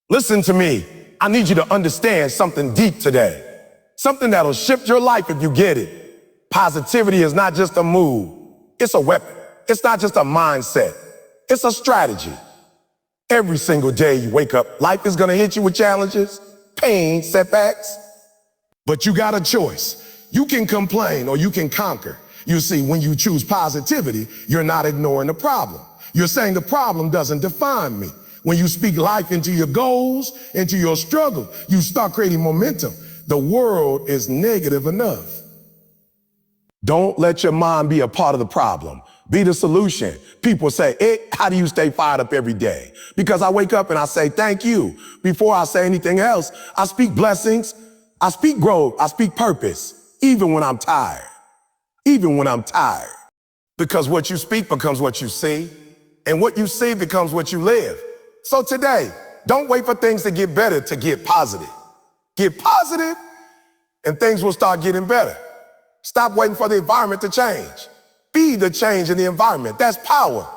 Listen to me. I need you to understand something deep today. Something that'll shift your life if you get it. Positivity is not just a mood. It's a weapon. It's not just a mindset. It's a strategy. Every single day you wake up, life is going to hit you with challenges, pain, setbacks. But you got a choice. You can complain or you can conquer. You see, when you choose positivity, you're not ignoring the problem. You're saying the problem doesn't define me. When you speak life into your goals, into your struggle, you start creating momentum. The world is negative enough. Don't let your mind be a part of the problem. Be the solution. People say, hey, how do you stay fired up every day? Because I wake up and I say, thank you. Before I say anything else, I speak blessings. I speak growth. I speak purpose, even when I'm tired. Even when I'm tired. Because what you speak becomes what you see, and what you see becomes what you live. So today, don't wait for things to get better to get positive. Get positive, and things will start getting better. Stop waiting for the environment to change. Be the change in the environment. That's power.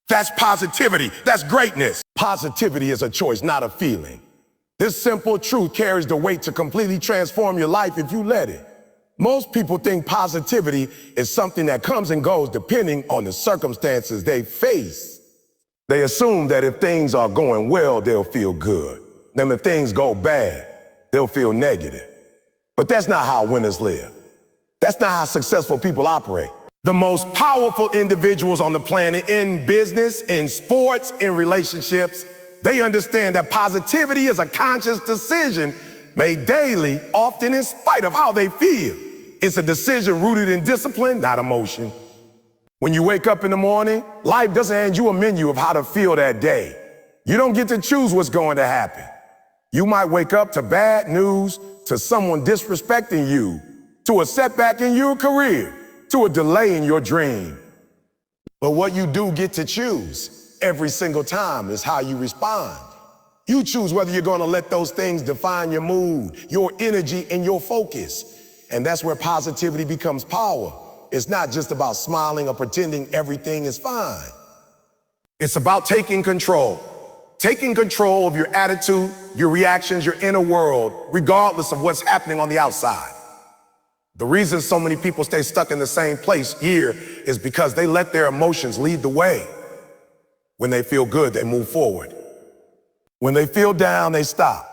That's positivity. That's greatness. Positivity is a choice, not a feeling. This simple truth carries the weight to completely transform your life if you let it. Most people think positivity is something that comes and goes depending on the circumstances they face. They assume that if things are going well, they'll feel good. Then if things go bad, they'll feel negative. But that's not how winners live. That's not how successful people operate. The most powerful individuals on the planet in business, in sports, in relationships, they understand that positivity is a conscious decision made daily, often in spite of how they feel. It's a decision rooted in discipline, not emotion. When you wake up in the morning, life doesn't hand you a menu of how to feel that day. You don't get to choose what's going to happen. You might wake up to bad news, to someone disrespecting you, to a setback in your career, to a delay in your dream. But what you do get to choose every single time is how you respond. You choose whether you're going to let those things define your mood, your energy, and your focus. And that's where positivity becomes power. It's not just about smiling or pretending everything is fine. It's about taking control of your attitude, your reactions, your inner world, regardless of what's happening on the outside. The reason so many people stay stuck in the same place here is because they let their emotions lead the way. When they feel good, they move forward. When they feel down, they stop.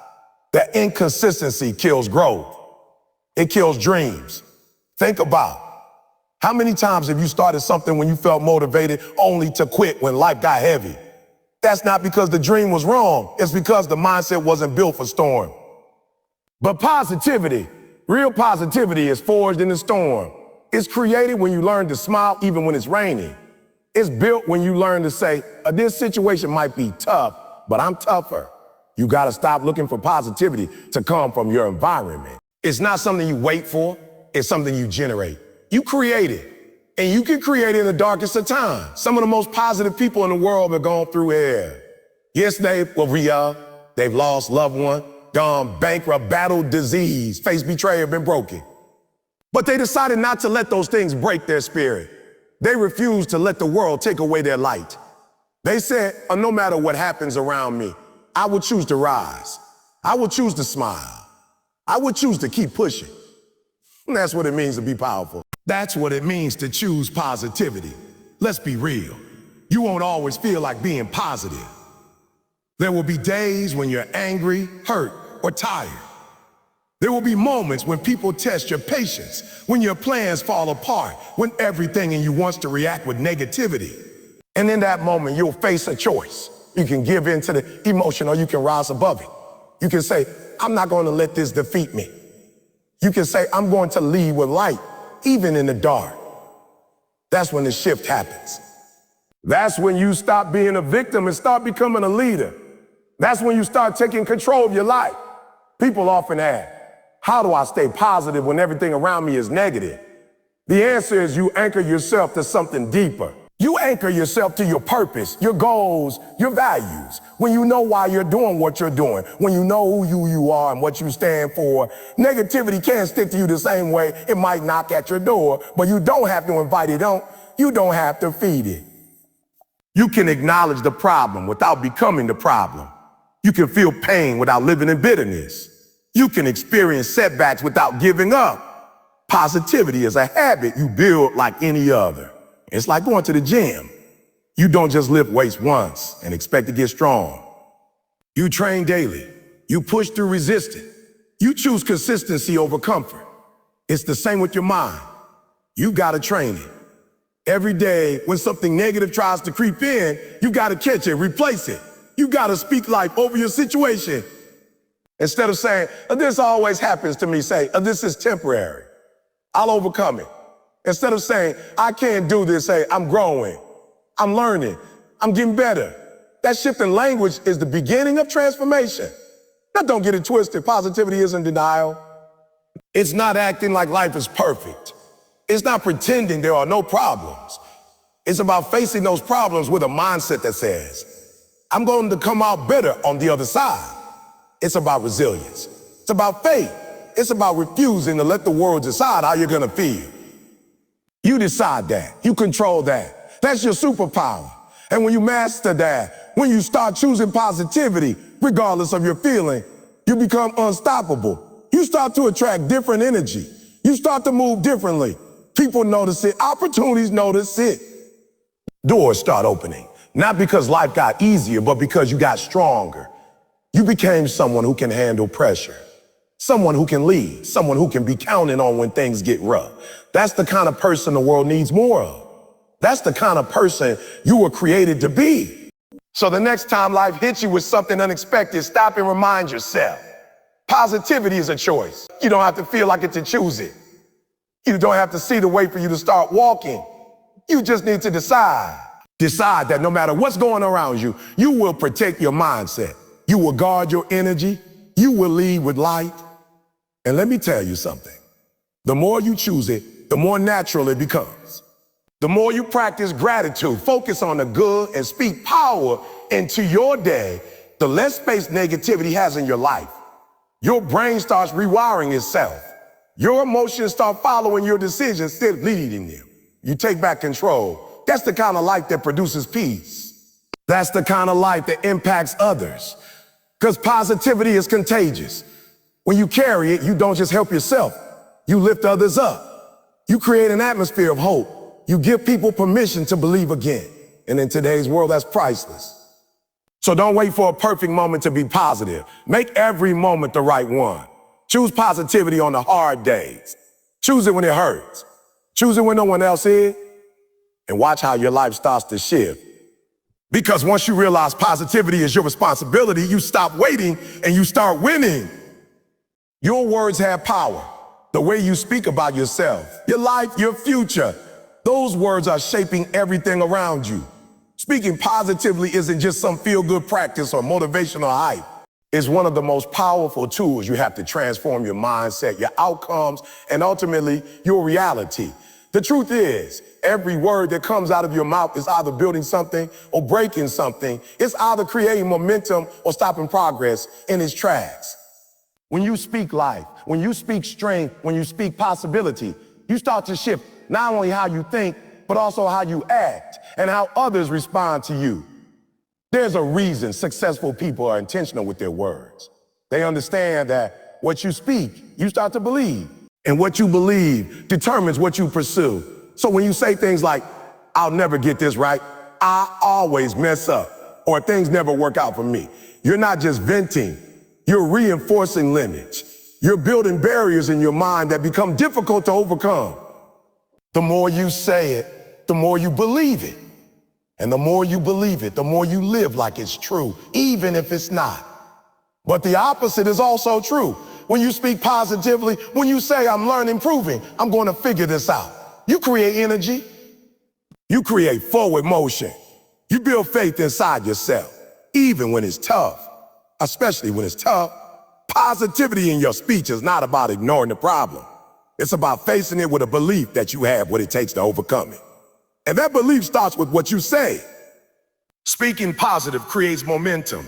That inconsistency kills growth. It kills dreams. Think about how many times have you started something when you felt motivated only to quit when life got heavy? That's not because the dream was wrong. It's because the mindset wasn't built for storm. But positivity, real positivity is forged in the storm. It's created when you learn to smile even when it's raining. It's built when you learn to say, this situation might be tough, but I'm tougher. You got to stop looking for positivity to come from your environment. It's not something you wait for. It's something you generate. You create it, and you can create it in the darkest of times. Some of the most positive people in the world have gone through hell. Yes, they were young. They've lost loved one, gone bankrupt, battled disease, faced betrayal, been broken. But they decided not to let those things break their spirit. They refused to let the world take away their light. They said, no matter what happens around me, I will choose to rise. I will choose to smile. I will choose to keep pushing. And that's what it means to be powerful. That's what it means to choose positivity. Let's be real. You won't always feel like being positive. There will be days when you're angry, hurt, or tired. There will be moments when people test your patience, when your plans fall apart, when everything in you wants to react with negativity. And in that moment, you'll face a choice. You can give in to the emotion or you can rise above it. You can say, I'm not going to let this defeat me. You can say, I'm going to lead with light, even in the dark. That's when the shift happens. That's when you stop being a victim and start becoming a leader. That's when you start taking control of your life. People often ask, how do I stay positive when everything around me is negative? The answer is you anchor yourself to something deeper. You anchor yourself to your purpose, your goals, your values. When you know why you're doing what you're doing, when you know who you are and what you stand for, negativity can't stick to you the same way. It might knock at your door, but you don't have to invite it on. You don't have to feed it. You can acknowledge the problem without becoming the problem. You can feel pain without living in bitterness. You can experience setbacks without giving up. Positivity is a habit you build like any other. It's like going to the gym. You don't just lift weights once and expect to get strong. You train daily. You push through resistance. You choose consistency over comfort. It's the same with your mind. You gotta train it. Every day, when something negative tries to creep in, you gotta catch it, replace it. You gotta speak life over your situation. Instead of saying, this always happens to me, say, this is temporary. I'll overcome it. Instead of saying, I can't do this, say, I'm growing. I'm learning. I'm getting better. That shift in language is the beginning of transformation. Now, don't get it twisted. Positivity isn't denial. It's not acting like life is perfect. It's not pretending there are no problems. It's about facing those problems with a mindset that says, I'm going to come out better on the other side. It's about resilience. It's about faith. It's about refusing to let the world decide how you're going to feel. You decide that. You control that. That's your superpower. And when you master that, when you start choosing positivity, regardless of your feeling, you become unstoppable. You start to attract different energy. You start to move differently. People notice it. Opportunities notice it. Doors start opening. Not because life got easier, but because you got stronger. You became someone who can handle pressure. Someone who can lead. Someone who can be counted on when things get rough. That's the kind of person the world needs more of. That's the kind of person you were created to be. So the next time life hits you with something unexpected, stop and remind yourself. Positivity is a choice. You don't have to feel like it to choose it. You don't have to see the way for you to start walking. You just need to decide. Decide that no matter what's going around you, you will protect your mindset. You will guard your energy. You will lead with light. And let me tell you something. The more you choose it, the more natural it becomes. The more you practice gratitude, focus on the good, and speak power into your day, the less space negativity has in your life. Your brain starts rewiring itself. Your emotions start following your decisions instead of leading them. You take back control. That's the kind of life that produces peace. That's the kind of life that impacts others. Because positivity is contagious. When you carry it, you don't just help yourself. You lift others up. You create an atmosphere of hope. You give people permission to believe again. And in today's world, that's priceless. So don't wait for a perfect moment to be positive. Make every moment the right one. Choose positivity on the hard days. Choose it when it hurts. Choose it when no one else is. And watch how your life starts to shift. Because once you realize positivity is your responsibility, you stop waiting and you start winning. Your words have power. The way you speak about yourself, your life, your future, those words are shaping everything around you. Speaking positively isn't just some feel-good practice or motivational hype. It's one of the most powerful tools you have to transform your mindset, your outcomes, and ultimately your reality. The truth is, every word that comes out of your mouth is either building something or breaking something. It's either creating momentum or stopping progress in its tracks. When you speak life, when you speak strength, when you speak possibility, you start to shift not only how you think, but also how you act and how others respond to you. There's a reason successful people are intentional with their words. They understand that what you speak, you start to believe. And what you believe determines what you pursue. So when you say things like, I'll never get this right, I always mess up, or things never work out for me, you're not just venting, you're reinforcing limits. You're building barriers in your mind that become difficult to overcome. The more you say it, the more you believe it. And the more you believe it, the more you live like it's true, even if it's not. But the opposite is also true. When you speak positively, when you say, I'm learning, improving, I'm going to figure this out. You create energy. You create forward motion. You build faith inside yourself, even when it's tough, especially when it's tough. Positivity in your speech is not about ignoring the problem. It's about facing it with a belief that you have what it takes to overcome it. And that belief starts with what you say. Speaking positive creates momentum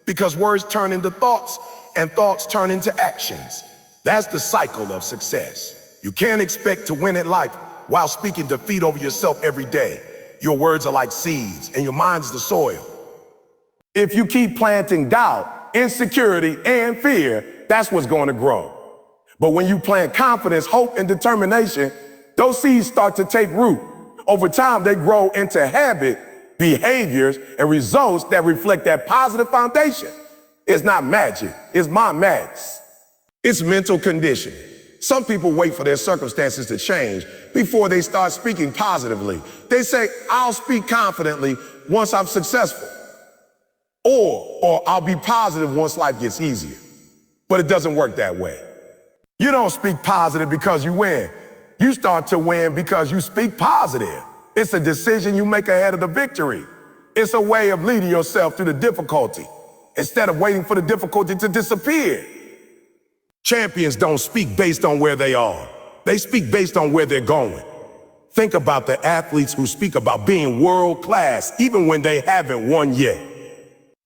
because words turn into thoughts and thoughts turn into actions. That's the cycle of success. You can't expect to win at life while speaking defeat over yourself every day. Your words are like seeds and your mind's the soil. If you keep planting doubt, insecurity, and fear, that's what's going to grow. But when you plant confidence, hope, and determination, those seeds start to take root. Over time, they grow into habit, behaviors, and results that reflect that positive foundation. It's not magic, it's my max. It's mental conditioning. Some people wait for their circumstances to change before they start speaking positively. They say, I'll speak confidently once I'm successful. Or I'll be positive once life gets easier. But it doesn't work that way. You don't speak positive because you win. You start to win because you speak positive. It's a decision you make ahead of the victory. It's a way of leading yourself through the difficulty instead of waiting for the difficulty to disappear. Champions don't speak based on where they are. They speak based on where they're going. Think about the athletes who speak about being world class even when they haven't won yet.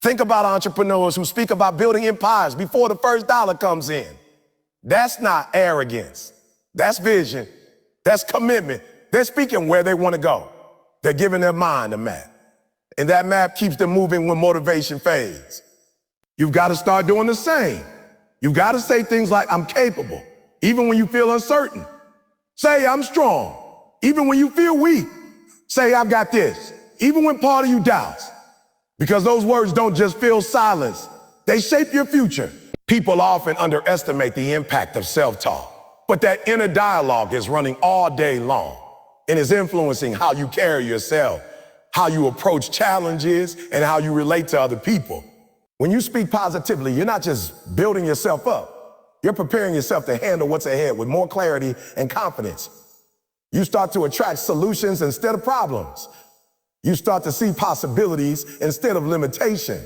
Think about entrepreneurs who speak about building empires before the first dollar comes in. That's not arrogance. That's vision. That's commitment. They're speaking where they want to go. They're giving their mind a map. And that map keeps them moving when motivation fades. You've got to start doing the same. You've got to say things like, I'm capable, even when you feel uncertain. Say, I'm strong, even when you feel weak. Say, I've got this, even when part of you doubts. Because those words don't just fill silence, they shape your future. People often underestimate the impact of self-talk, but that inner dialogue is running all day long and is influencing how you carry yourself, how you approach challenges, and how you relate to other people. When you speak positively, you're not just building yourself up, you're preparing yourself to handle what's ahead with more clarity and confidence. You start to attract solutions instead of problems. You start to see possibilities instead of limitation.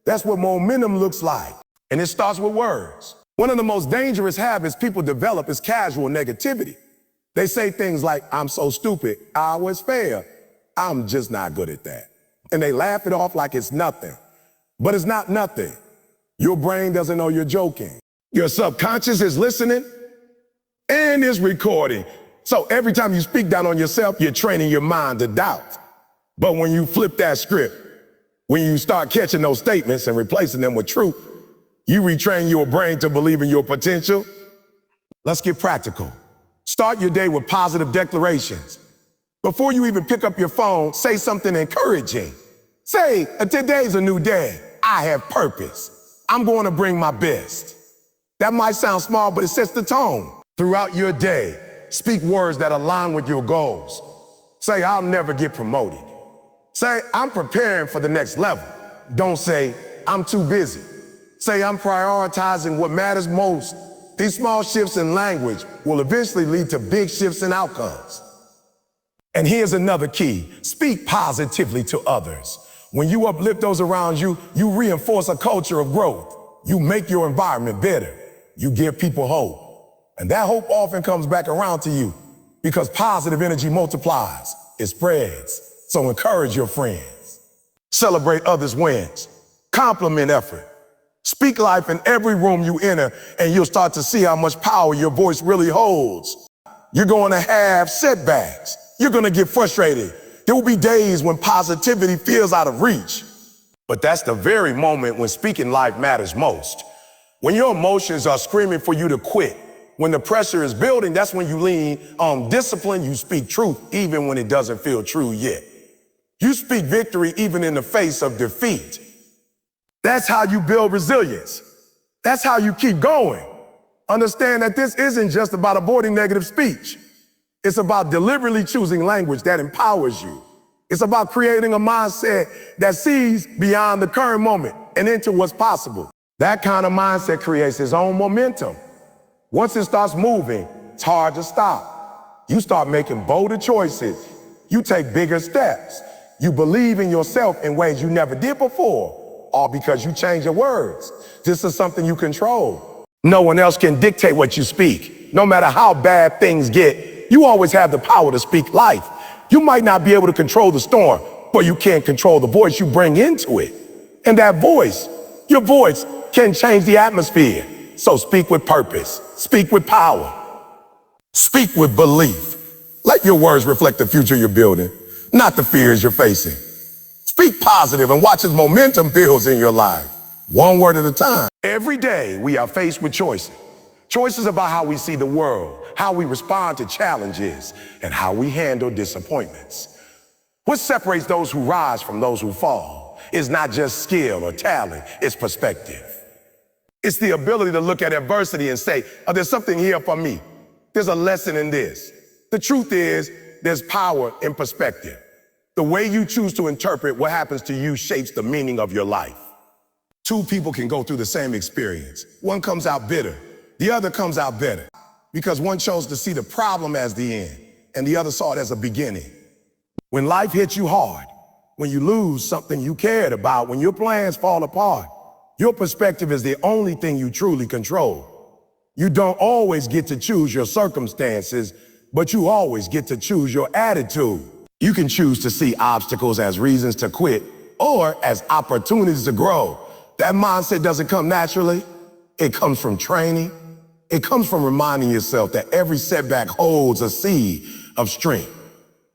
That's what momentum looks like. And it starts with words. One of the most dangerous habits people develop is casual negativity. They say things like, I'm so stupid, I always fail. I'm just not good at that. And they laugh it off like it's nothing. But it's not nothing. Your brain doesn't know you're joking. Your subconscious is listening and is recording. So every time you speak down on yourself, you're training your mind to doubt. But when you flip that script, when you start catching those statements and replacing them with truth, you retrain your brain to believe in your potential. Let's get practical. Start your day with positive declarations. Before you even pick up your phone, say something encouraging. Say, today's a new day. I have purpose. I'm going to bring my best. That might sound small, but it sets the tone. Throughout your day, speak words that align with your goals. Say, I'll never get promoted. Say, I'm preparing for the next level. Don't say, I'm too busy. Say, I'm prioritizing what matters most. These small shifts in language will eventually lead to big shifts in outcomes. And here's another key. Speak positively to others. When you uplift those around you, you reinforce a culture of growth. You make your environment better. You give people hope. And that hope often comes back around to you because positive energy multiplies. It spreads. So encourage your friends. Celebrate others' wins. Compliment effort. Speak life in every room you enter, and you'll start to see how much power your voice really holds. You're going to have setbacks. You're going to get frustrated. There will be days when positivity feels out of reach. But that's the very moment when speaking life matters most. When your emotions are screaming for you to quit, when the pressure is building, that's when you lean on discipline. You speak truth even when it doesn't feel true yet. You speak victory even in the face of defeat. That's how you build resilience. That's how you keep going. Understand that this isn't just about avoiding negative speech. It's about deliberately choosing language that empowers you. It's about creating a mindset that sees beyond the current moment and into what's possible. That kind of mindset creates its own momentum. Once it starts moving, it's hard to stop. You start making bolder choices. You take bigger steps. You believe in yourself in ways you never did before, all because you change your words. This is something you control. No one else can dictate what you speak. No matter how bad things get, you always have the power to speak life. You might not be able to control the storm, but you can control the voice you bring into it. And that voice, your voice, can change the atmosphere. So speak with purpose. Speak with power. Speak with belief. Let your words reflect the future you're building, not the fears you're facing. Speak positive and watch as momentum builds in your life. one word at a time. Every day we are faced with choices. Choices about how we see the world, how we respond to challenges, and how we handle disappointments. What separates those who rise from those who fall is not just skill or talent, it's perspective. It's the ability to look at adversity and say, oh, there's something here for me. There's a lesson in this. The truth is, there's power in perspective. The way you choose to interpret what happens to you shapes the meaning of your life. Two people can go through the same experience. One comes out bitter, the other comes out better, because one chose to see the problem as the end, and the other saw it as a beginning. When life hits you hard, when you lose something you cared about, when your plans fall apart, your perspective is the only thing you truly control. You don't always get to choose your circumstances, but you always get to choose your attitude. You can choose to see obstacles as reasons to quit or as opportunities to grow. That mindset doesn't come naturally. It comes from training. It comes from reminding yourself that every setback holds a seed of strength.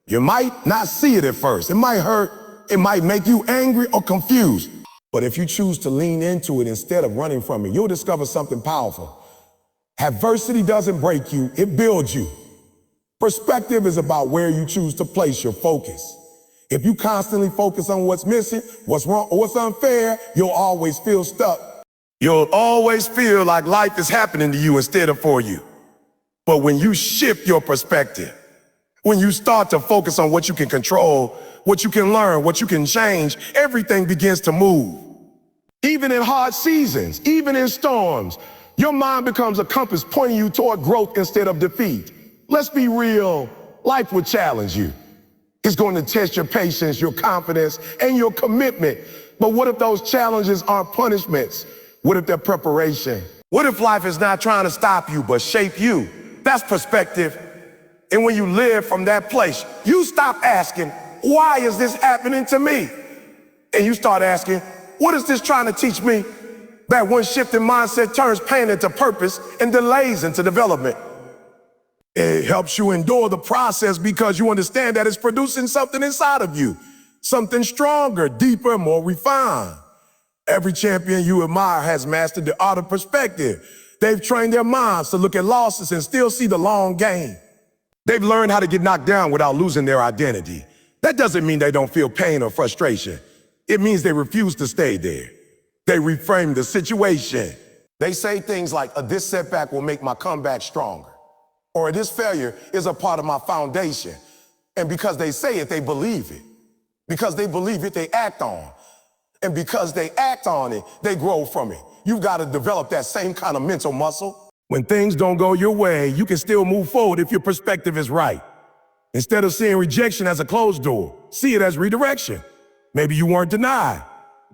You might not see it at first. It might hurt. It might make you angry or confused. But if you choose to lean into it instead of running from it, you'll discover something powerful. Adversity doesn't break you, it builds you. Perspective is about where you choose to place your focus. If you constantly focus on what's missing, what's wrong, or what's unfair, you'll always feel stuck. You'll always feel like life is happening to you instead of for you. But when you shift your perspective, when you start to focus on what you can control, what you can learn, what you can change, everything begins to move. Even in hard seasons, even in storms, your mind becomes a compass pointing you toward growth instead of defeat. Let's be real, life will challenge you. It's going to test your patience, your confidence, and your commitment. But what if those challenges aren't punishments? What if they're preparation? What if life is not trying to stop you, but shape you? That's perspective. And when you live from that place, you stop asking, why is this happening to me? And you start asking, what is this trying to teach me? That one shift in mindset turns pain into purpose and delays into development. It helps you endure the process because you understand that it's producing something inside of you, something stronger, deeper, more refined. Every champion you admire has mastered the art of perspective. They've trained their minds to look at losses and still see the long game. They've learned how to get knocked down without losing their identity. That doesn't mean they don't feel pain or frustration. It means they refuse to stay there. They reframe the situation. They say things like, this setback will make my comeback stronger. Or this failure is a part of my foundation. And because they say it, they believe it. Because they believe it, they act on. And because they act on it, they grow from it. You've got to develop that same kind of mental muscle. When things don't go your way, you can still move forward if your perspective is right. Instead of seeing rejection as a closed door, see it as redirection. Maybe you weren't denied.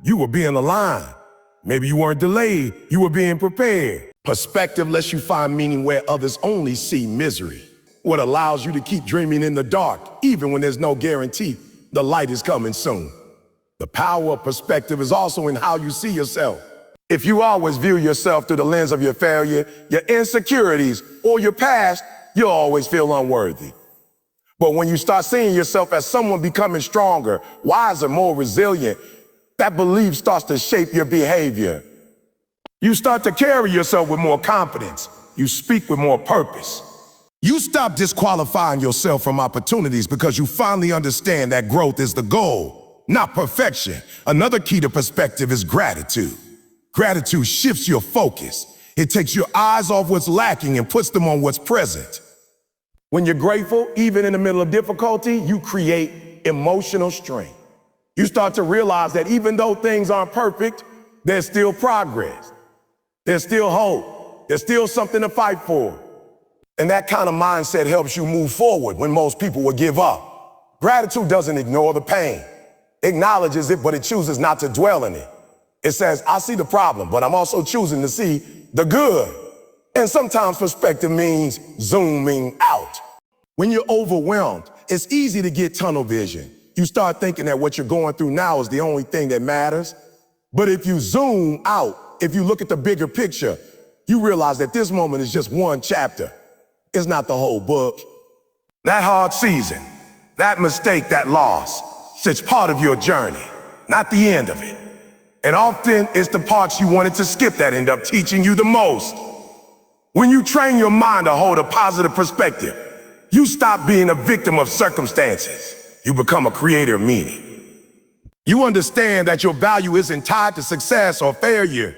You were being aligned. Maybe you weren't delayed. You were being prepared. Perspective lets you find meaning where others only see misery. What allows you to keep dreaming in the dark, even when there's no guarantee the light is coming soon. The power of perspective is also in how you see yourself. If you always view yourself through the lens of your failure, your insecurities, or your past, you'll always feel unworthy. But when you start seeing yourself as someone becoming stronger, wiser, more resilient, that belief starts to shape your behavior. You start to carry yourself with more confidence. You speak with more purpose. You stop disqualifying yourself from opportunities because you finally understand that growth is the goal, not perfection. Another key to perspective is gratitude. Gratitude shifts your focus. It takes your eyes off what's lacking and puts them on what's present. When you're grateful, even in the middle of difficulty, you create emotional strength. You start to realize that even though things aren't perfect, there's still progress. There's still hope. There's still something to fight for. And that kind of mindset helps you move forward when most people would give up. Gratitude doesn't ignore the pain. It acknowledges it, but it chooses not to dwell in it. It says, I see the problem, but I'm also choosing to see the good. And sometimes perspective means zooming out. When you're overwhelmed, it's easy to get tunnel vision. You start thinking that what you're going through now is the only thing that matters. But if you zoom out, if you look at the bigger picture, you realize that this moment is just one chapter. It's not the whole book. That hard season, that mistake, that loss, it's part of your journey, not the end of it. And often it's the parts you wanted to skip that end up teaching you the most. When you train your mind to hold a positive perspective, you stop being a victim of circumstances. You become a creator of meaning. You understand that your value isn't tied to success or failure.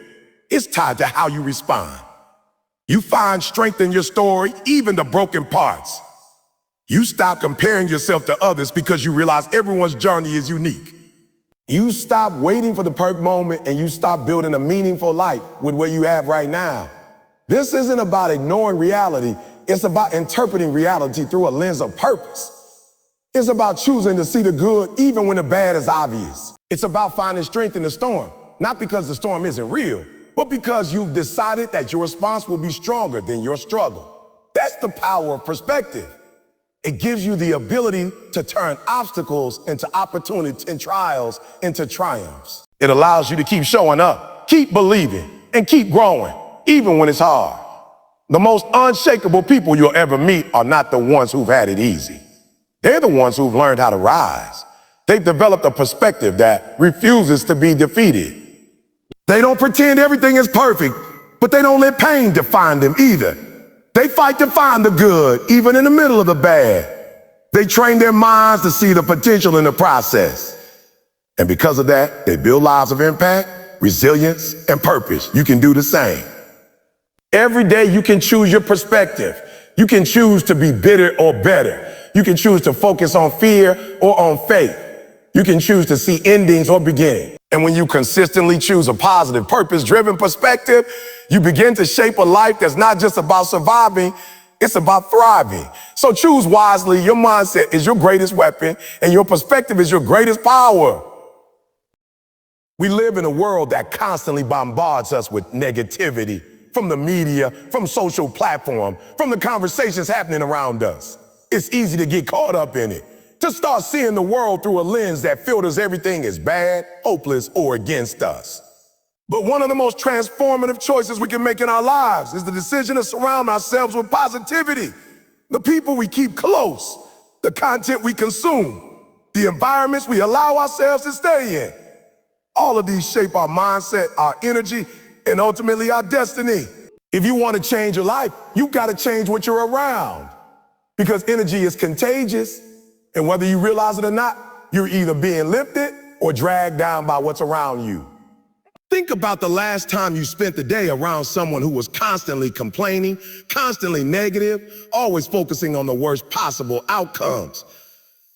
It's tied to how you respond. You find strength in your story, even the broken parts. You stop comparing yourself to others because you realize everyone's journey is unique. You stop waiting for the perfect moment and you stop building a meaningful life with what you have right now. This isn't about ignoring reality. It's about interpreting reality through a lens of purpose. It's about choosing to see the good even when the bad is obvious. It's about finding strength in the storm, not because the storm isn't real, but because you've decided that your response will be stronger than your struggle. That's the power of perspective. It gives you the ability to turn obstacles into opportunities and trials into triumphs. It allows you to keep showing up, keep believing, and keep growing, even when it's hard. The most unshakable people you'll ever meet are not the ones who've had it easy. They're the ones who've learned how to rise. They've developed a perspective that refuses to be defeated. They don't pretend everything is perfect, but they don't let pain define them either. They fight to find the good, even in the middle of the bad. They train their minds to see the potential in the process. And because of that, they build lives of impact, resilience, and purpose. You can do the same. Every day you can choose your perspective. You can choose to be bitter or better. You can choose to focus on fear or on faith. You can choose to see endings or beginnings. And when you consistently choose a positive, purpose-driven perspective, you begin to shape a life that's not just about surviving, it's about thriving. So choose wisely. Your mindset is your greatest weapon, and your perspective is your greatest power. We live in a world that constantly bombards us with negativity from the media, from social platform, from the conversations happening around us. It's easy to get caught up in it, to start seeing the world through a lens that filters everything as bad, hopeless, or against us. But one of the most transformative choices we can make in our lives is the decision to surround ourselves with positivity. The people we keep close, the content we consume, the environments we allow ourselves to stay in. All of these shape our mindset, our energy, and ultimately our destiny. If you want to change your life, you've got to change what you're around. Because energy is contagious, and whether you realize it or not, you're either being lifted or dragged down by what's around you. Think about the last time you spent the day around someone who was constantly complaining, constantly negative, always focusing on the worst possible outcomes.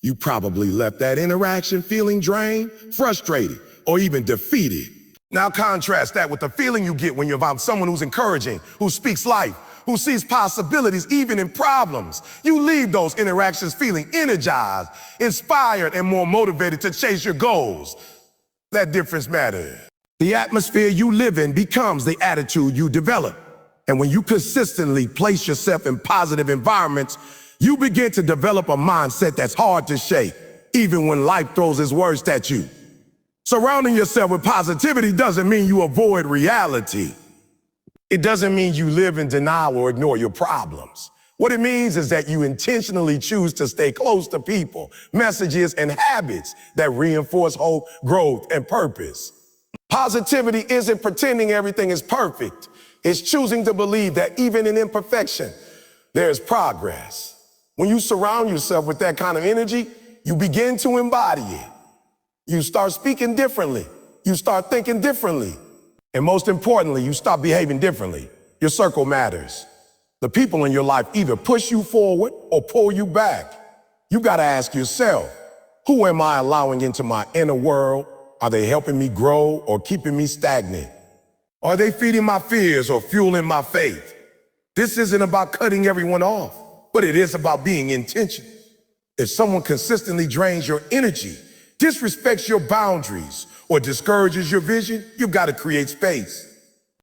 You probably left that interaction feeling drained, frustrated, or even defeated. Now contrast that with the feeling you get when you're around someone who's encouraging, who speaks life, who sees possibilities even in problems. You leave those interactions feeling energized, inspired, and more motivated to chase your goals. That difference matters. The atmosphere you live in becomes the attitude you develop. And when you consistently place yourself in positive environments, you begin to develop a mindset that's hard to shake, even when life throws its worst at you. Surrounding yourself with positivity doesn't mean you avoid reality. It doesn't mean you live in denial or ignore your problems. What it means is that you intentionally choose to stay close to people, messages, and habits that reinforce hope, growth, and purpose. Positivity isn't pretending everything is perfect. It's choosing to believe that even in imperfection, there's progress. When you surround yourself with that kind of energy, you begin to embody it. You start speaking differently. You start thinking differently. And most importantly, you stop behaving differently. Your circle matters. The people in your life either push you forward or pull you back. You gotta ask yourself, who am I allowing into my inner world? Are they helping me grow or keeping me stagnant? Are they feeding my fears or fueling my faith? This isn't about cutting everyone off, but it is about being intentional. If someone consistently drains your energy, disrespects your boundaries, or discourages your vision, you've got to create space.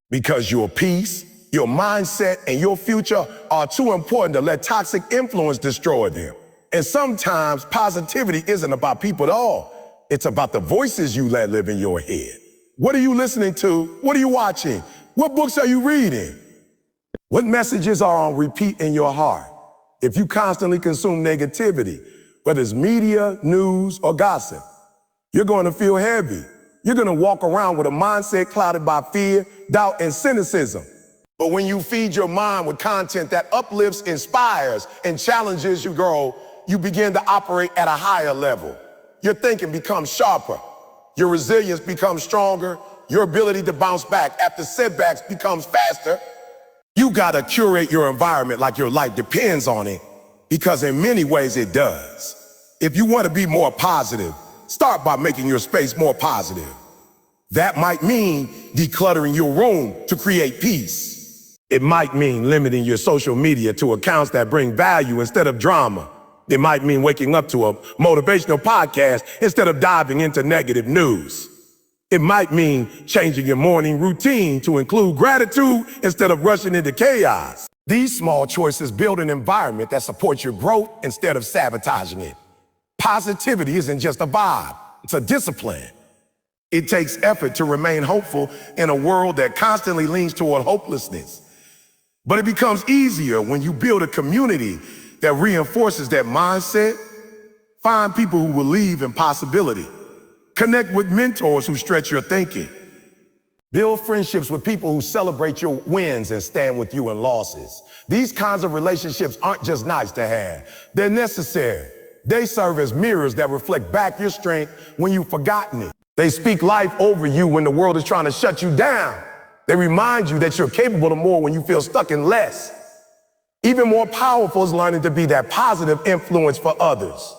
Because your peace, your mindset, and your future are too important to let toxic influence destroy them. And sometimes positivity isn't about people at all. It's about the voices you let live in your head. What are you listening to? What are you watching? What books are you reading? What messages are on repeat in your heart? If you constantly consume negativity, whether it's media, news, or gossip, you're going to feel heavy. You're gonna walk around with a mindset clouded by fear, doubt, and cynicism. But when you feed your mind with content that uplifts, inspires, and challenges you grow, you begin to operate at a higher level. Your thinking becomes sharper. Your resilience becomes stronger. Your ability to bounce back after setbacks becomes faster. You gotta curate your environment like your life depends on it, because in many ways it does. If you want to be more positive, start by making your space more positive. That might mean decluttering your room to create peace. It might mean limiting your social media to accounts that bring value instead of drama. It might mean waking up to a motivational podcast instead of diving into negative news. It might mean changing your morning routine to include gratitude instead of rushing into chaos. These small choices build an environment that supports your growth instead of sabotaging it. Positivity isn't just a vibe, it's a discipline. It takes effort to remain hopeful in a world that constantly leans toward hopelessness. But it becomes easier when you build a community that reinforces that mindset. Find people who believe in possibility. Connect with mentors who stretch your thinking. Build friendships with people who celebrate your wins and stand with you in losses. These kinds of relationships aren't just nice to have, they're necessary. They serve as mirrors that reflect back your strength when you've forgotten it. They speak life over you when the world is trying to shut you down. They remind you that you're capable of more when you feel stuck in less. Even more powerful is learning to be that positive influence for others.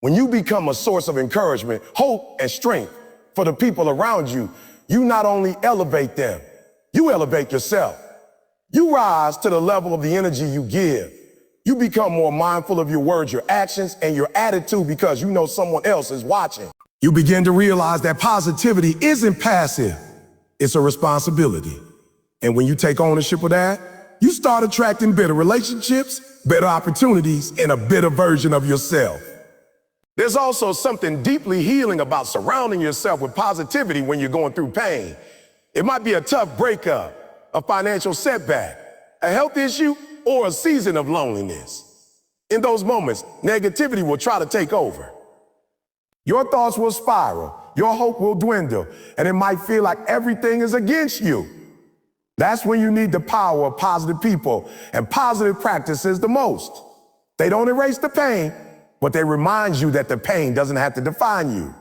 When you become a source of encouragement, hope, and strength for the people around you, you not only elevate them, you elevate yourself. You rise to the level of the energy you give. You become more mindful of your words, your actions, and your attitude because you know someone else is watching. You begin to realize that positivity isn't passive, it's a responsibility. And when you take ownership of that, you start attracting better relationships, better opportunities, and a better version of yourself. There's also something deeply healing about surrounding yourself with positivity when you're going through pain. It might be a tough breakup, a financial setback, a health issue, or a season of loneliness. In those moments, negativity will try to take over. Your thoughts will spiral, your hope will dwindle, and it might feel like everything is against you. That's when you need the power of positive people and positive practices the most. They don't erase the pain, but they remind you that the pain doesn't have to define you.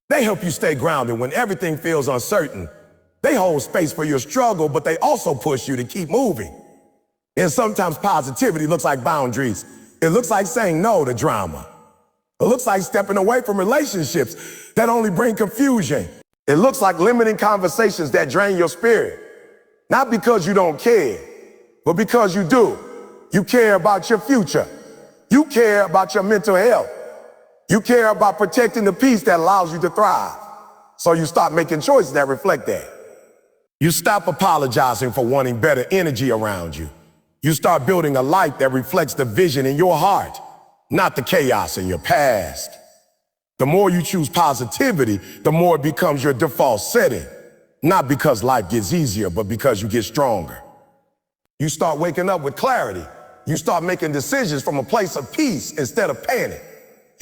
They help you stay grounded when everything feels uncertain. They hold space for your struggle, but they also push you to keep moving. And sometimes positivity looks like boundaries. It looks like saying no to drama. It looks like stepping away from relationships that only bring confusion. It looks like limiting conversations that drain your spirit. Not because you don't care, but because you do. You care about your future. You care about your mental health. You care about protecting the peace that allows you to thrive. So you stop making choices that reflect that. You stop apologizing for wanting better energy around you. You start building a life that reflects the vision in your heart, not the chaos in your past. The more you choose positivity, the more it becomes your default setting. Not because life gets easier, but because you get stronger. You start waking up with clarity. You start making decisions from a place of peace instead of panic.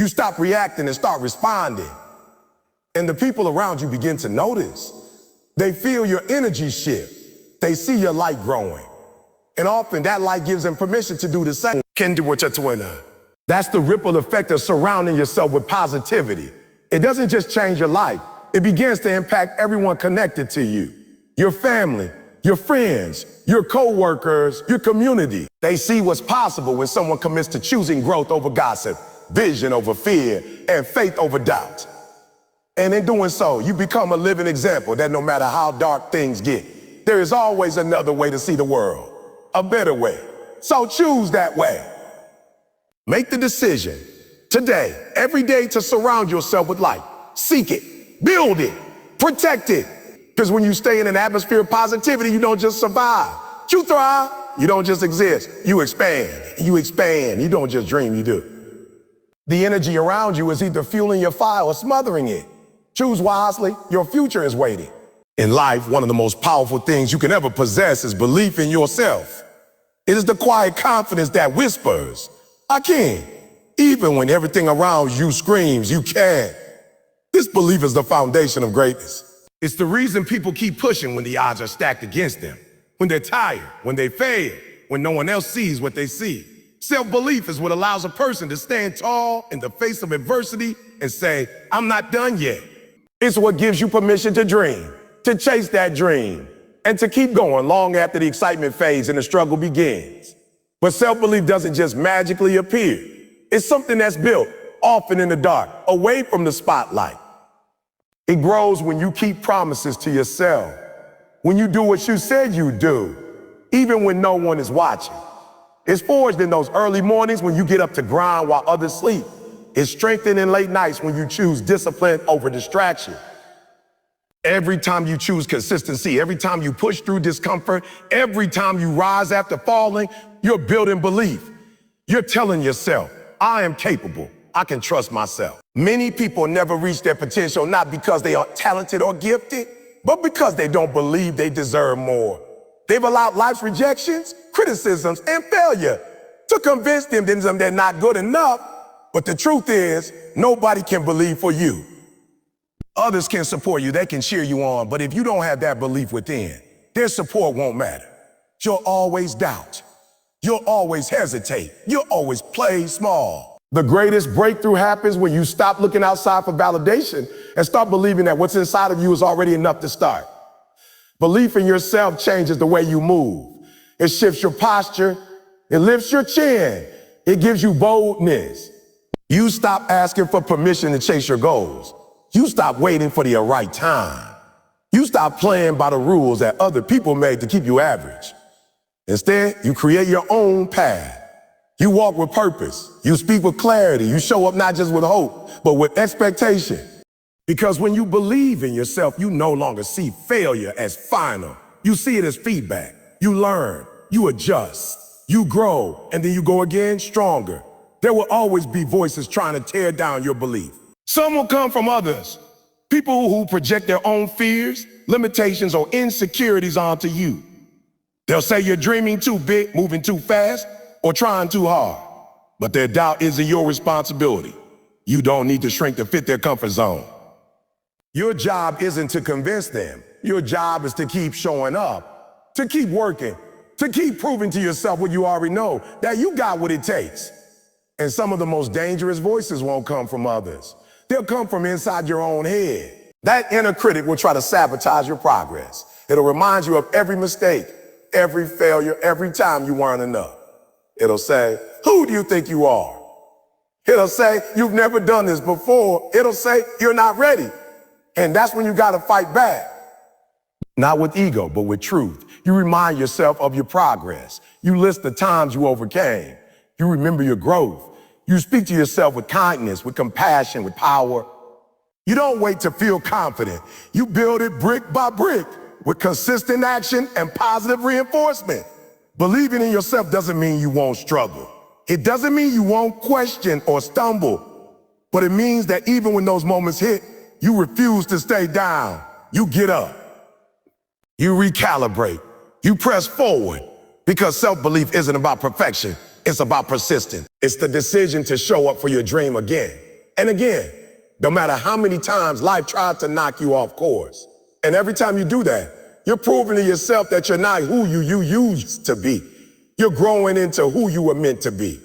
You stop reacting and start responding. And the people around you begin to notice. They feel your energy shift. They see your light growing. And often that light gives them permission to do the same. That's the ripple effect of surrounding yourself with positivity. It doesn't just change your life. It begins to impact everyone connected to you. Your family, your friends, your co-workers, your community. They see what's possible when someone commits to choosing growth over gossip, vision over fear, and faith over doubt. And in doing so, you become a living example that no matter how dark things get, there is always another way to see the world, a better way. So choose that way. Make the decision today, every day, to surround yourself with light. Seek it, build it, protect it. Because when you stay in an atmosphere of positivity, you don't just survive, you thrive. You don't just exist, you expand. You expand, you don't just dream, you do. The energy around you is either fueling your fire or smothering it. Choose wisely, your future is waiting. In life, one of the most powerful things you can ever possess is belief in yourself. It is the quiet confidence that whispers, I can, even when everything around you screams, you can. This belief is the foundation of greatness. It's the reason people keep pushing when the odds are stacked against them, when they're tired, when they fail, when no one else sees what they see. Self-belief is what allows a person to stand tall in the face of adversity and say, I'm not done yet. It's what gives you permission to dream, to chase that dream, and to keep going long after the excitement fades and the struggle begins. But self-belief doesn't just magically appear. It's something that's built, often in the dark, away from the spotlight. It grows when you keep promises to yourself, when you do what you said you'd do, even when no one is watching. It's forged in those early mornings when you get up to grind while others sleep. It's strengthened in late nights when you choose discipline over distraction. Every time you choose consistency, every time you push through discomfort, every time you rise after falling, you're building belief. You're telling yourself, I am capable. I can trust myself. Many people never reach their potential not because they are talented or gifted, but because they don't believe they deserve more. They've allowed life's rejections, criticisms, and failure to convince them that they're not good enough. But the truth is, nobody can believe for you. Others can support you, they can cheer you on, but if you don't have that belief within, their support won't matter. You'll always doubt. You'll always hesitate. You'll always play small. The greatest breakthrough happens when you stop looking outside for validation and start believing that what's inside of you is already enough to start. Belief in yourself changes the way you move. It shifts your posture. It lifts your chin. It gives you boldness. You stop asking for permission to chase your goals. You stop waiting for the right time. You stop playing by the rules that other people made to keep you average. Instead, you create your own path. You walk with purpose. You speak with clarity. You show up not just with hope, but with expectation. Because when you believe in yourself, you no longer see failure as final. You see it as feedback. You learn, you adjust, you grow, and then you go again stronger. There will always be voices trying to tear down your belief. Some will come from others, people who project their own fears, limitations, or insecurities onto you. They'll say you're dreaming too big, moving too fast, or trying too hard. But their doubt isn't your responsibility. You don't need to shrink to fit their comfort zone. Your job isn't to convince them. Your job is to keep showing up, to keep working, to keep proving to yourself what you already know, that you got what it takes. And some of the most dangerous voices won't come from others. They'll come from inside your own head. That inner critic will try to sabotage your progress. It'll remind you of every mistake, every failure, every time you weren't enough. It'll say, who do you think you are? It'll say, you've never done this before. It'll say, you're not ready. And that's when you gotta fight back. Not with ego, but with truth. You remind yourself of your progress. You list the times you overcame. You remember your growth. You speak to yourself with kindness, with compassion, with power. You don't wait to feel confident. You build it brick by brick with consistent action and positive reinforcement. Believing in yourself doesn't mean you won't struggle. It doesn't mean you won't question or stumble. But it means that even when those moments hit, you refuse to stay down. You get up. You recalibrate. You press forward. Because self-belief isn't about perfection. It's about persistence. It's the decision to show up for your dream again and again, no matter how many times life tried to knock you off course. And every time you do that, you're proving to yourself that you're not who you used to be. You're growing into who you were meant to be.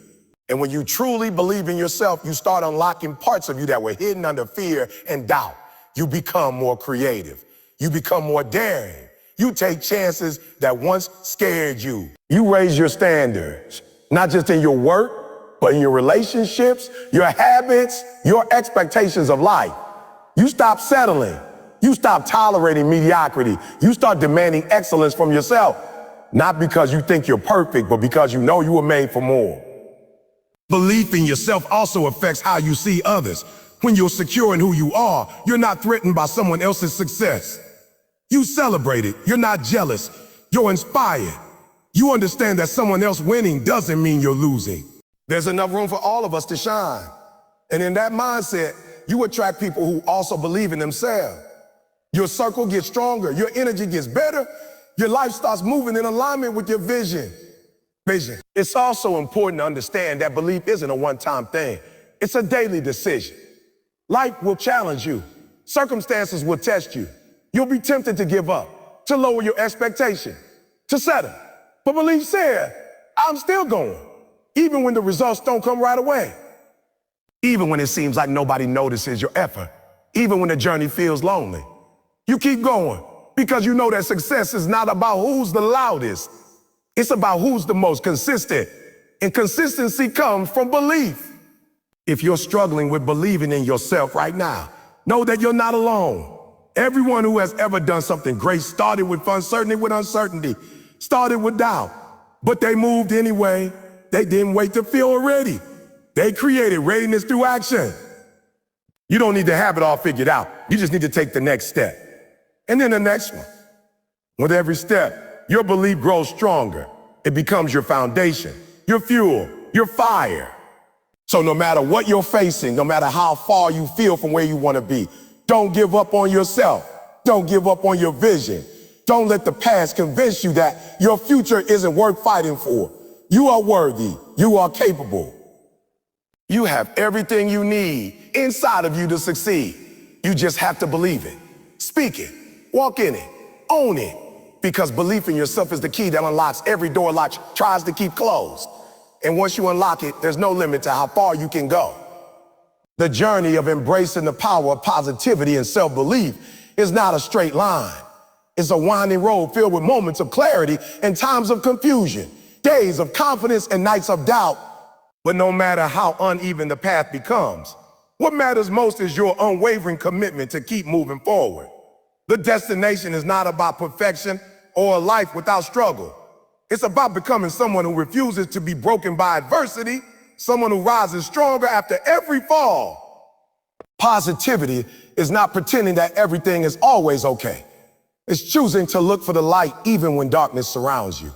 And when you truly believe in yourself, you start unlocking parts of you that were hidden under fear and doubt. You become more creative. You become more daring. You take chances that once scared you. You raise your standards, not just in your work, but in your relationships, your habits, your expectations of life. You stop settling. You stop tolerating mediocrity. You start demanding excellence from yourself, not because you think you're perfect, but because you know you were made for more. Belief in yourself also affects how you see others. When you're secure in who you are, you're not threatened by someone else's success. You celebrate it. You're not jealous. You're inspired. You understand that someone else winning doesn't mean you're losing. There's enough room for all of us to shine. And in that mindset, you attract people who also believe in themselves. Your circle gets stronger. Your energy gets better. Your life starts moving in alignment with your vision. It's also important to understand that belief isn't a one-time thing. It's a daily decision. Life will challenge you. Circumstances will test you. You'll be tempted to give up, to lower your expectation, to settle. But belief said, I'm still going, even when the results don't come right away. Even when it seems like nobody notices your effort, even when the journey feels lonely. You keep going because you know that success is not about who's the loudest. It's about who's the most consistent. And consistency comes from belief. If you're struggling with believing in yourself right now, know that you're not alone. Everyone who has ever done something great started with uncertainty, started with doubt. But they moved anyway. They didn't wait to feel ready. They created readiness through action. You don't need to have it all figured out. You just need to take the next step. And then the next one. With every step, your belief grows stronger. It becomes your foundation, your fuel, your fire. So no matter what you're facing, no matter how far you feel from where you want to be, don't give up on yourself. Don't give up on your vision. Don't let the past convince you that your future isn't worth fighting for. You are worthy. You are capable. You have everything you need inside of you to succeed. You just have to believe it. Speak it. Walk in it. Own it. Because belief in yourself is the key that unlocks every door lock tries to keep closed. And once you unlock it, there's no limit to how far you can go. The journey of embracing the power of positivity and self-belief is not a straight line. It's a winding road filled with moments of clarity and times of confusion, days of confidence and nights of doubt. But no matter how uneven the path becomes, what matters most is your unwavering commitment to keep moving forward. The destination is not about perfection or a life without struggle. It's about becoming someone who refuses to be broken by adversity, someone who rises stronger after every fall. Positivity is not pretending that everything is always okay. It's choosing to look for the light even when darkness surrounds you.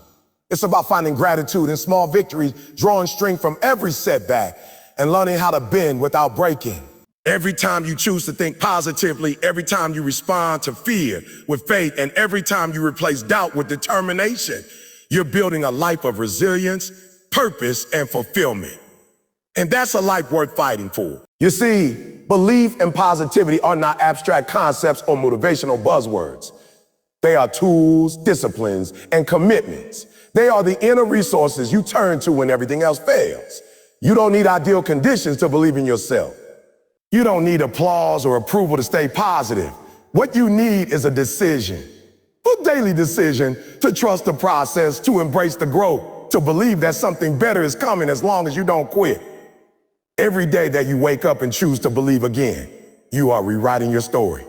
It's about finding gratitude in small victories, drawing strength from every setback, and learning how to bend without breaking. Every time you choose to think positively, every time you respond to fear with faith, and every time you replace doubt with determination, you're building a life of resilience, purpose, and fulfillment. And that's a life worth fighting for. You see, belief and positivity are not abstract concepts or motivational buzzwords. They are tools, disciplines, and commitments. They are the inner resources you turn to when everything else fails. You don't need ideal conditions to believe in yourself. You don't need applause or approval to stay positive. What you need is a decision, a daily decision to trust the process, to embrace the growth, to believe that something better is coming as long as you don't quit. Every day that you wake up and choose to believe again, you are rewriting your story.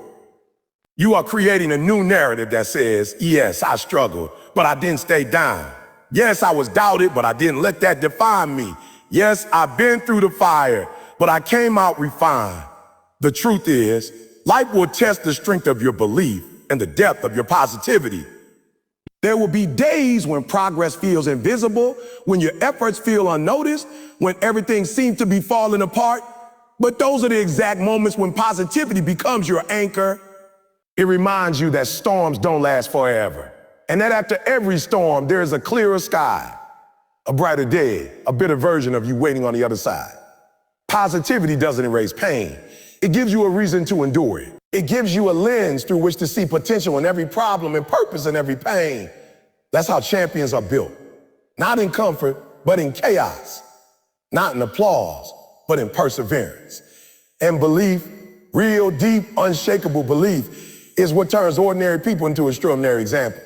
You are creating a new narrative that says, yes, I struggled, but I didn't stay down. Yes, I was doubted, but I didn't let that define me. Yes, I've been through the fire, but I came out refined. The truth is, life will test the strength of your belief and the depth of your positivity. There will be days when progress feels invisible, when your efforts feel unnoticed, when everything seems to be falling apart. But those are the exact moments when positivity becomes your anchor. It reminds you that storms don't last forever, and that after every storm, there is a clearer sky, a brighter day, a better version of you waiting on the other side. Positivity doesn't erase pain. It gives you a reason to endure it. It gives you a lens through which to see potential in every problem and purpose in every pain. That's how champions are built. Not in comfort, but in chaos. Not in applause, but in perseverance. And belief, real, deep, unshakable belief, is what turns ordinary people into extraordinary examples.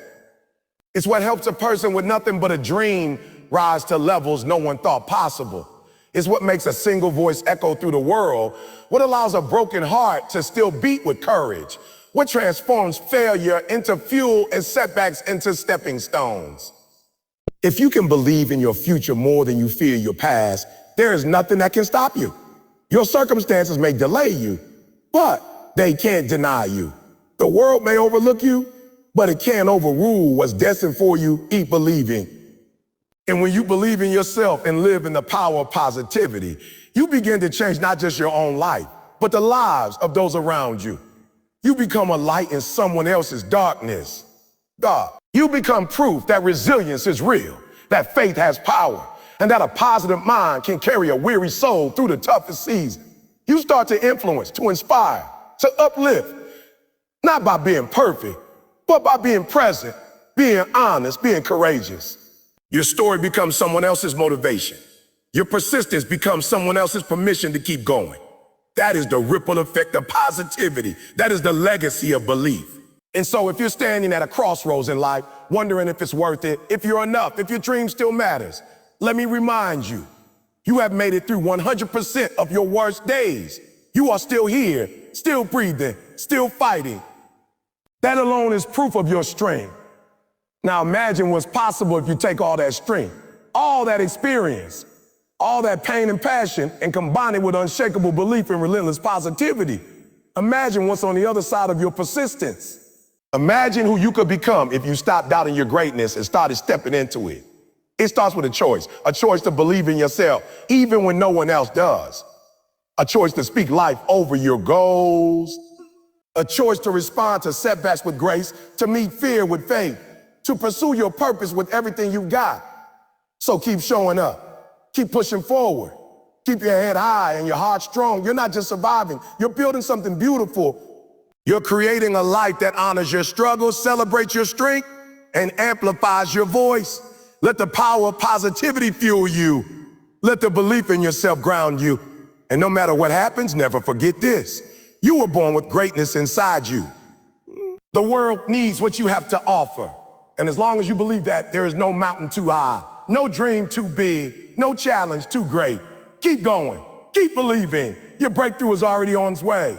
It's what helps a person with nothing but a dream rise to levels no one thought possible. It's what makes a single voice echo through the world, what allows a broken heart to still beat with courage, what transforms failure into fuel and setbacks into stepping stones. If you can believe in your future more than you fear your past, there is nothing that can stop you. Your circumstances may delay you, but they can't deny you. The world may overlook you, but it can't overrule what's destined for you. Keep believing. And when you believe in yourself and live in the power of positivity, you begin to change not just your own life, but the lives of those around you. You become a light in someone else's darkness. You become proof that resilience is real, that faith has power, and that a positive mind can carry a weary soul through the toughest season. You start to influence, to inspire, to uplift, not by being perfect, but by being present, being honest, being courageous. Your story becomes someone else's motivation. Your persistence becomes someone else's permission to keep going. That is the ripple effect of positivity. That is the legacy of belief. And so if you're standing at a crossroads in life, wondering if it's worth it, if you're enough, if your dream still matters, let me remind you, you have made it through 100% of your worst days. You are still here, still breathing, still fighting. That alone is proof of your strength. Now imagine what's possible if you take all that strength, all that experience, all that pain and passion, and combine it with unshakable belief and relentless positivity. Imagine what's on the other side of your persistence. Imagine who you could become if you stopped doubting your greatness and started stepping into it. It starts with a choice to believe in yourself, even when no one else does. A choice to speak life over your goals. A choice to respond to setbacks with grace, to meet fear with faith, to pursue your purpose with everything you've got. So keep showing up, keep pushing forward, keep your head high and your heart strong. You're not just surviving, you're building something beautiful. You're creating a life that honors your struggles, celebrates your strength, and amplifies your voice. Let the power of positivity fuel you. Let the belief in yourself ground you. And no matter what happens, never forget this. You were born with greatness inside you. The world needs what you have to offer. And as long as you believe that, there is no mountain too high, no dream too big, no challenge too great. Keep going, keep believing. Your breakthrough is already on its way.